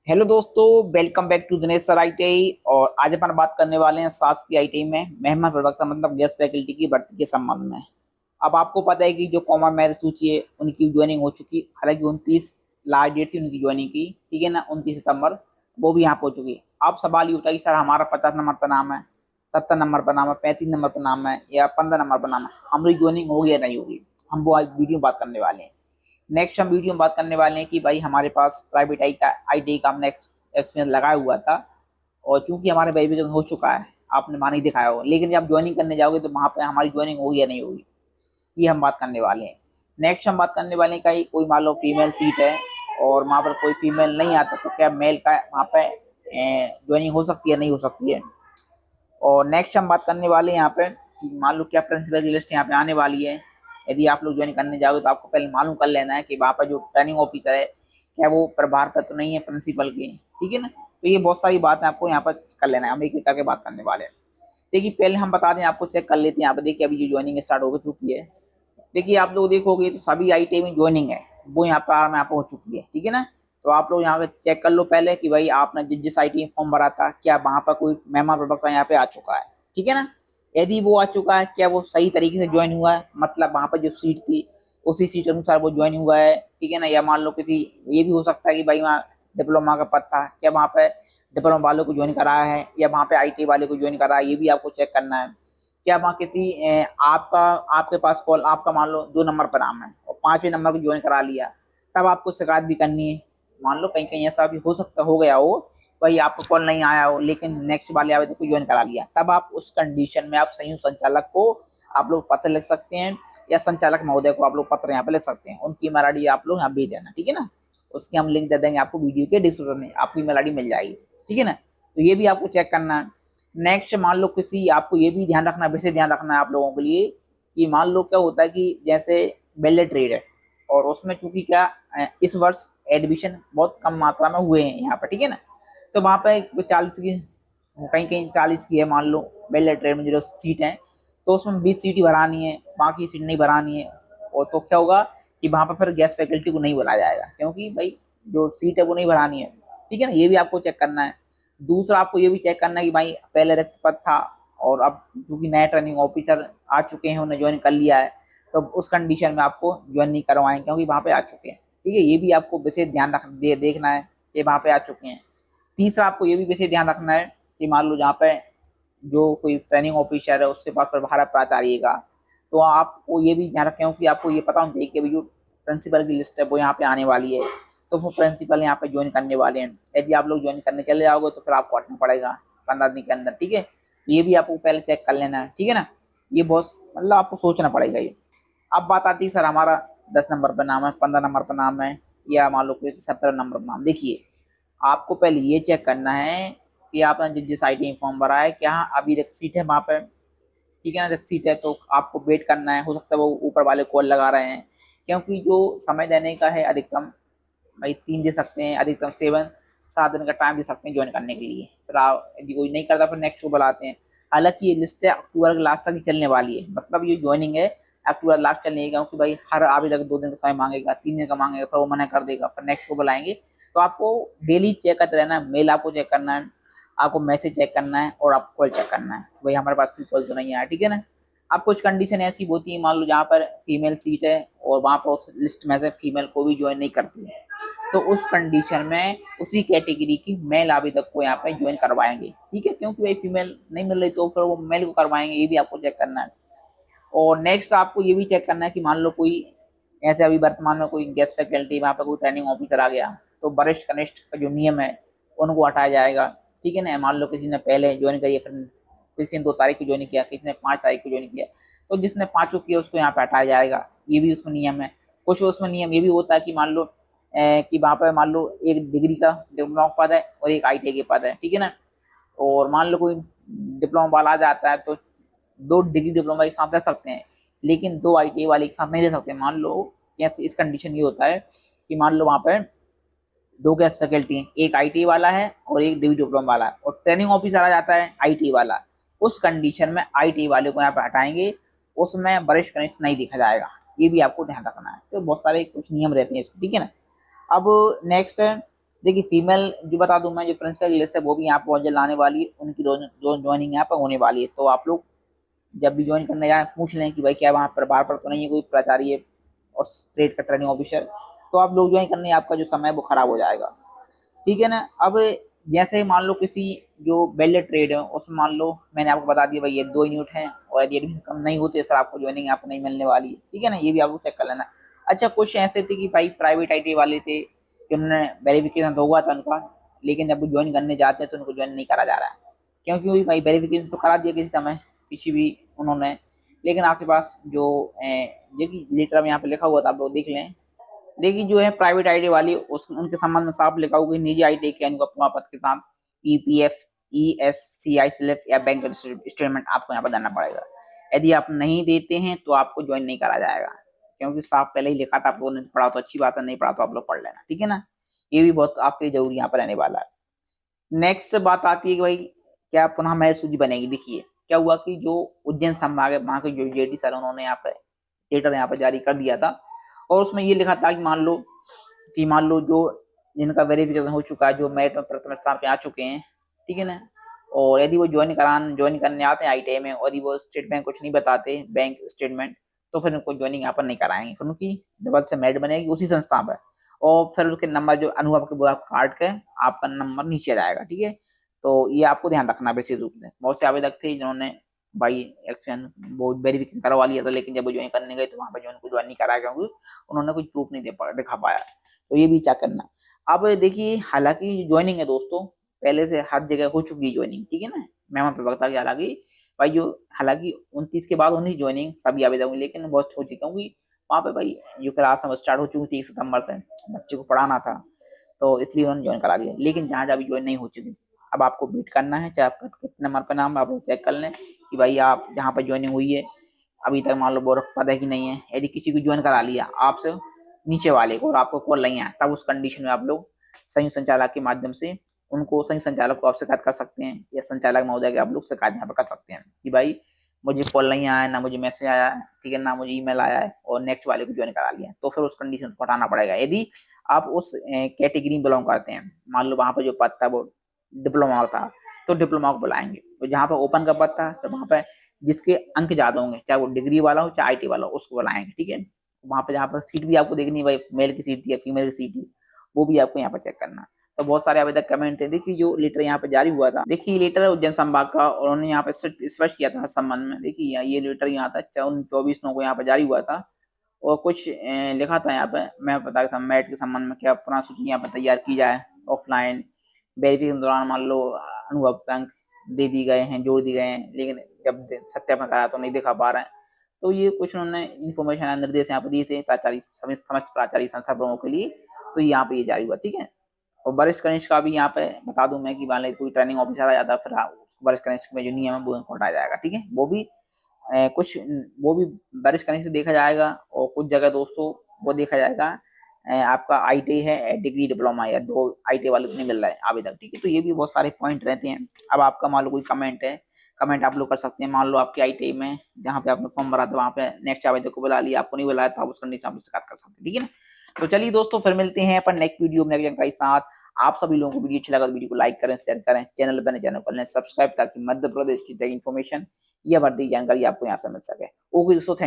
Hello दोस्तों, welcome back to Dinesh sir ITI। और आज अपन बात करने वाले हैं शासकीय ITI में मेहमान प्रवक्ता मतलब गेस्ट फैकल्टी की भर्ती के संबंध में। अब आपको पता है कि जो कॉमन मेरिट सूची है उनकी ज्वाइनिंग हो चुकी, हालांकि 29 लास्ट डेट थी उनकी ज्वाइनिंग की, ठीक है ना, 29 सितंबर। वो भी यहाँ पे हो चुकी है। अब सवाल ये उठा कि सर हमारा 50 नंबर पर नाम है, 70 नंबर पर नाम है, 35 नंबर पर नाम है या 15 नंबर पर नाम है, हमारी ज्वाइनिंग होगी या नहीं होगी। हम वो आज वीडियो में बात करने वाले हैं। नेक्स्ट हम वीडियो में बात करने वाले हैं कि भाई हमारे पास प्राइवेट ITI का हमने एक्सपीरियंस लगाया हुआ था, और चूंकि हमारे वेरिफिकेशन हो चुका है, आपने मानी दिखाया हो, लेकिन जब ज्वाइनिंग करने जाओगे तो वहां पे हमारी ज्वाइनिंग होगी या नहीं होगी, ये हम बात करने वाले हैं। नेक्स्ट हम बात करने वाले हैं कि कोई मान लो फीमेल सीट है और वहाँ पर कोई फीमेल नहीं आता तो क्या मेल का वहाँ पे ज्वाइनिंग हो सकती है नहीं हो सकती है। और नेक्स्ट हम बात करने वाले हैं यहाँ पे कि मान लो क्या प्रिंसिपल की लिस्ट यहाँ पे आने वाली है। यदि आप लोग ज्वाइन करने जाओगे तो आपको पहले मालूम कर लेना है कि वहाँ पर जो ट्रेनिंग ऑफिसर है क्या वो प्रभार पर तो नहीं है प्रिंसिपल के, ठीक है ना। तो ये बहुत सारी बातें आपको यहाँ पर कर लेना है, हम एक एक करके बात करने वाले हैं। देखिए पहले हम बता दें, आपको चेक कर लेते हैं। यहाँ पे देखिए अभी जो ज्वाइनिंग स्टार्ट हो चुकी है। देखिए आप लोग देखोगे तो सभी ITI में ज्वाइनिंग है वो यहाँ पर में आप हो चुकी है, ठीक है ना। तो आप लोग यहाँ पे चेक कर लो पहले कि भाई आपने जिस ITI में फॉर्म भरा था क्या वहां पर कोई मेहमान प्रवक्ता यहाँ पे आ चुका है, ठीक है ना। यदि वो आ चुका है क्या वो सही तरीके से ज्वाइन हुआ है, मतलब वहां पर जो सीट थी उसी सीट अनुसार वो ज्वाइन हुआ है, ठीक है ना। या मान लो किसी, ये भी हो सकता है कि भाई वहाँ डिप्लोमा का पद था, क्या वहाँ पे डिप्लोमा वालों को ज्वाइन कराया है या वहाँ पे ITI वाले को ज्वाइन कराया है, ये भी आपको चेक करना है। क्या वहाँ किसी आपका आपके पास कॉल, आपका मान लो 2 नंबर पर नाम है और 5वें नंबर को ज्वाइन करा लिया, तब आपको शिकायत भी करनी है। मान लो कहीं कहीं ऐसा भी हो सकता हो गया हो, भाई आपको कॉल नहीं आया हो लेकिन नेक्स्ट वाले आवे तो ज्वाइन करा लिया, तब आप उस कंडीशन में आप संयुक्त संचालक को आप लोग पत्र लिख सकते हैं, या संचालक महोदय को आप लोग पत्र यहाँ पे लिख सकते हैं। उनकी ईमेल ID आप लोग यहाँ भेज देना, ठीक है ना। उसकी हम लिंक दे देंगे आपको वीडियो के डिस्क्रिप्शन में, आपकी ईमेल ID मिल जाएगी, ठीक है ना। तो ये भी आपको चेक करना है। नेक्स्ट मान लो किसी, आपको ये भी ध्यान रखना, वैसे ध्यान रखना है आप लोगों के लिए कि मान लो क्या होता है कि जैसे बेले ट्रेड है और उसमें चूंकि क्या इस वर्ष एडमिशन बहुत कम मात्रा में हुए हैं यहाँ पर, ठीक है ना। तो वहाँ पे 40 की, कहीं कहीं 40 की है मान लो बेले ट्रेड में जो सीट है, तो उसमें 20 सीट ही भरानी है, बाकी सीट नहीं भरानी है। और तो क्या होगा कि वहाँ पर फिर गेस्ट फैकल्टी को नहीं बुलाया जाएगा, क्योंकि भाई जो सीट है वो नहीं भरानी है, ठीक है ना। ये भी आपको चेक करना है। दूसरा आपको ये भी चेक करना है कि भाई पहले रिक्त पद था और अब चूंकि नए ट्रेनिंग ऑफिसर आ चुके हैं, उन्हें ज्वाइन कर लिया है, तो उस कंडीशन में आपको ज्वाइन नहीं करवाएं क्योंकि वहाँ पे आ चुके हैं, ठीक है। ये भी आपको विशेष ध्यान देखना है कि वहाँ पे आ चुके हैं। तीसरा आपको ये भी विशेष ध्यान रखना है कि मान लो जहाँ पे जो कोई ट्रेनिंग ऑफिसर है उसके पास प्रभार प्राचार्य का, तो आपको ये भी ध्यान रखें कि आपको ये पता होना चाहिए कि अभी जो प्रिंसिपल की लिस्ट है वो यहाँ पे आने वाली है, तो वो प्रिंसिपल यहाँ पे ज्वाइन करने वाले हैं। यदि आप लोग ज्वाइन करने चले जाओगे तो फिर आपको हटना पड़ेगा 15 दिन के अंदर, ठीक है। तो ये भी आपको पहले चेक कर लेना है, ठीक है ना। ये बहुत मतलब आपको सोचना पड़ेगा ये। अब बात आती है सर हमारा 10 नंबर पर नाम है, 15 नंबर पर नाम है, या मान लो कोई 17 नंबर पर नाम। देखिए आपको पहले ये चेक करना है कि आपने जिस ITI फॉर्म भरा है क्या अभी रिक्त सीट है वहाँ पर, ठीक है ना। रिक्त सीट है तो आपको वेट करना है, हो सकता है वो ऊपर वाले कॉल लगा रहे हैं, क्योंकि जो समय देने का है अधिकतम भाई 3 दे सकते हैं, अधिकतम 7 दिन का टाइम दे सकते हैं ज्वाइन करने के लिए। फिर आप यदि कोई नहीं करता फिर नेक्स्ट को बुलाते हैं। हालांकि ये लिस्ट है अक्टूबर के लास्ट तक ही चलने वाली है, मतलब ये ज्वाइनिंग है अक्टूबर लास्ट चलने है, क्योंकि भाई हर आवेदक 2 दिन का समय मांगेगा, 3 दिन का मांगेगा, फिर वो मना कर देगा, फिर नेक्स्ट को बुलाएंगे। तो आपको डेली चेक करते रहना है, मेल आपको चेक करना है, आपको मैसेज चेक करना है और आपको कॉल चेक करना है भाई हमारे पास कोई कॉल तो नहीं आया, ठीक है ना। अब कुछ कंडीशन ऐसी होती है, मान लो जहाँ पर फीमेल सीट है और वहाँ पर उस लिस्ट में से फीमेल को भी ज्वाइन नहीं करती है, तो उस कंडीशन में उसी कैटेगरी की मेल आवेदक को यहाँ पे ज्वाइन करवाएंगे, ठीक है। क्योंकि भाई फीमेल नहीं मिल रही तो फिर वो मेल को करवाएंगे, ये भी आपको चेक करना है। और नेक्स्ट आपको ये भी चेक करना है कि मान लो कोई ऐसे अभी वर्तमान में कोई गेस्ट फैकल्टी वहाँ पे कोई ट्रेनिंग ऑफिसर आ गया, तो वरिष्ठ कनिष्ठ का जो नियम है उनको हटाया जाएगा, ठीक है ना। मान लो किसी ने पहले ज्वाइन करी, फिर किसी ने 2 तारीख को ज्वाइन किया, किसी ने 5 तारीख को ज्वाइन किया, तो जिसने 5 को किया उसको यहाँ पे हटाया जाएगा, ये भी उसमें नियम है। कुछ उसमें नियम ये भी होता है कि मान लो कि वहाँ पर मान लो एक डिग्री का डिप्लोमा पद है और एक ITI के पद है, ठीक है ना। और मान लो कोई डिप्लोमा वाला आ जाता है तो 2 डिग्री डिप्लोमा एक साथ रह सकते हैं, लेकिन 2 ITI वाले एक साथ नहीं रह सकते। मान लो इस कंडीशन ये होता है कि मान लो वहाँ पर 2 गेस्ट फैकल्टी हैं, एक ITI वाला है और एक डिग्री डिप्लोमा वाला है, और ट्रेनिंग ऑफिसर आ जाता है ITI वाला, उस कंडीशन में ITI वाले को यहाँ पे हटाएंगे, उसमें वरिष्ठ कनिष्ठ नहीं दिखा जाएगा, ये भी आपको ध्यान रखना है। तो बहुत सारे कुछ नियम रहते हैं इसमें, ठीक है ना। अब नेक्स्ट है देखिए फीमेल जो बता दूं मैं, जो प्रिंसिपल की लिस्ट है वो भी यहाँ पर बहुत जल्द आने वाली है, उनकी दो ज्वाइनिंग यहाँ पर होने वाली है। तो आप लोग जब भी ज्वाइन करने जाए पूछ लें कि भाई क्या वहाँ पर बार पर तो नहीं है कोई प्राचार्य और स्टेट का ट्रेनिंग ऑफिसर, तो आप लोग ज्वाइन करने आपका जो समय है वो खराब हो जाएगा, ठीक है ना। अब जैसे मान लो किसी जो वेल्डर ट्रेड है उसमें मान लो मैंने आपको बता दिया भाई ये 2 यूनिट है और यदि एडमिशन कम नहीं होते फिर आपको ज्वाइनिंग आपको नहीं मिलने वाली है, ठीक है ना, ये भी आपको चेक कर लेना। अच्छा कुछ ऐसे थे कि भाई प्राइवेट आईटी वाले थे जिन्होंने वेरिफिकेशन तो हुआ था उनका, लेकिन जब वो ज्वाइन करने जाते हैं तो उनको ज्वाइन नहीं करा जा रहा है, क्योंकि भाई वेरिफिकेशन तो करा दिया किसी समय किसी भी उन्होंने, लेकिन आपके पास जो लेटर में यहाँ पे लिखा हुआ था आप लोग देख लें। देखिए जो है प्राइवेट आईटी वाली उस उनके संबंध में साफ लिखा होगा निजी आईटी के अनुज्ञा पत्र के साथ ईपीएफ ईएससीआई स्लिप या बैंक स्टेटमेंट आपको यहाँ पर देना पड़ेगा। यदि आप नहीं देते हैं तो आपको ज्वाइन नहीं करा जाएगा, क्योंकि साफ पहले ही लिखा था, आप लोगों ने पढ़ा तो अच्छी बात है, नहीं पढ़ा तो आप लोग पढ़ लेना, ठीक है ना। ये भी बहुत आपके लिए जरूरी यहाँ पर रहने वाला है। नेक्स्ट बात आती है कि भाई क्या पुनः मेरिट सूची बनेगी। देखिए क्या हुआ कि जो उज्जैन संभाग है वहां के जो जेडी सर उन्होंने यहाँ पे लेटर यहाँ पे जारी कर दिया था और उसमें ये लिखा था कि मान लो जो जिनका वेरिफिकेशन हो चुका है, जो मेरिट में प्रथम स्थान पे आ चुके हैं, ठीक है ना, और यदि वो ज्वाइन करने आते हैं आईटीआई में और यदि वो स्टेट बैंक कुछ नहीं बताते बैंक स्टेटमेंट, तो फिर उनको ज्वाइनिंग यहाँ पर नहीं कराएंगे, क्योंकि डबल से मेरिट बनेगी उसी संस्था पर और फिर उसके नंबर जो अनुभव के बाद काट के आपका नंबर नीचे जाएगा, ठीक है। तो ये आपको ध्यान रखना विशेष रूप से। बहुत से आवेदक थे जिन्होंने भाई एक्शन वो वेरिफिकेशन करवा लिया था, लेकिन जब वो ज्वाइन करने गए तो वहां पर ज्वाइन नहीं कराया क्योंकि उन्होंने कुछ प्रूफ नहीं दिखा पाया, तो ये भी चेक करना। अब देखिए हालांकि ज्वाइनिंग है दोस्तों पहले से हर जगह हो चुकी है ज्वाइनिंग, ठीक है ना, मेहमान प्रवक्ता की हालांकि भाई जो हालांकि 29 के बाद होनी ज्वाइनिंग सभी आवेदकों की, लेकिन बहुत हो चुकी क्योंकि वहाँ पे भाई जो क्लास स्टार्ट हो चुकी थी 1 सितंबर से बच्चे को पढ़ाना था, तो इसलिए उन्होंने ज्वाइन करा लिया, लेकिन जहाँ जहाँ भी ज्वाइन नहीं हो चुकी अब आपको वेट करना है, चाहे आपका कितने नंबर पे नाम है आप चेक कर लें कि भाई आप जहाँ पर ज्वाइनिंग हुई है अभी तक मान लो वो पता है कि नहीं है। यदि किसी को ज्वाइन करा लिया आपसे नीचे वाले को और आपको कॉल नहीं आया, तब उस कंडीशन में आप लोग संयुक्त संचालक के माध्यम से उनको संयुक्त संचालक को आप शिकायत कर सकते हैं या संचालक महोदय के आप लोग शिकायत यहाँ पर कर सकते हैं कि भाई मुझे कॉल नहीं आया, ना मुझे मैसेज आया है, ठीक है, ना मुझे ईमेल आया है और नेक्स्ट वाले को ज्वाइन करा लिया, तो फिर उस कंडीशन को हटाना पड़ेगा। यदि आप उस कैटेगरी में बिलोंग करते हैं, मान लो वहां पर जो पद था वो डिप्लोमा था, तो डिप्लोमा को बुलाएंगे, तो जहाँ पर ओपन का पद था तो वहां पर जिसके अंक ज्यादा होंगे, चाहे वो डिग्री वाला हो चाहे आईटी वाला हो, उसको बुलाएंगे, ठीक है। वहां पर जहाँ पर सीट भी आपको देखनी है भाई मेल की सीट थी या फीमेल की सीट थी, वो भी आपको यहाँ पर चेक करना। तो बहुत सारे आवेदक कमेंट थे। देखिए जो लेटर यहाँ पे जारी हुआ था, देखिए लेटर है उज्जैन संभाग का और उन्होंने यहाँ पे स्पष्ट किया था हर संबंध में। देखिए ये लेटर यहाँ था 24/9 को यहाँ पे जारी हुआ था और कुछ लिखा था यहाँ पे, मैं बता देता हूँ मेरिट के संबंध में क्या पुनः सूची यहाँ पे तैयार की जाए ऑफलाइन वेरिफिकेशन के दौरान मान लो अनुभव के अंक दे दी गए हैं, जोड़ दिए गए हैं, लेकिन जब सत्यापन करा तो नहीं दिखा पा रहे हैं। तो ये कुछ उन्होंने इन्फॉर्मेशन निर्देश यहाँ पे दिए थे प्राचार्य समस्त प्राचार्य संस्था प्रमुख के लिए, तो यहाँ पे ये जारी हुआ, ठीक है। और वरिष्ठ कनिष्ठ का भी यहाँ पे बता दूं मैं कि मान लीजिए कोई ट्रेनिंग ऑफिसर आ जाता है फिर उसको वरिष्ठ कनिष्ठ में जो नियम है वो इनको हटाया जाएगा, ठीक है। कुछ वो भी वरिष्ठ कनिष्ठ से देखा जाएगा और कुछ जगह दोस्तों वो देखा जाएगा आपका आईटी है डिग्री डिप्लोमा या 2 आईटी वाले को नहीं मिल रहा है आवेदक, ठीक है। तो ये भी बहुत सारे पॉइंट रहते हैं। अब आपका मान लो कोई कमेंट है, कमेंट आप लोग कर सकते हैं। मान लो आपके आईटी में जहाँ पे आपने फॉर्म भरा था वहाँ पे नेक्स्ट आवेदक को बुला लिया, आपको नहीं बुलाया तो आप उस कंडीशन में शिकायत कर सकते हैं, ठीक है ना। तो चलिए दोस्तों फिर मिलते हैं अपन नेक्स्ट वीडियो में नेक्स्ट जानकारी के साथ। आप सभी लोगों को वीडियो अच्छा लगा तो वीडियो को लाइक करें, शेयर करें, चैनल पर चैनल कर लें सब्सक्राइब, ताकि मध्य प्रदेश की इन्फॉर्मेशन या बढ़ती जानकारी आपको यहाँ से मिल सके। ओके दोस्तों, थैंक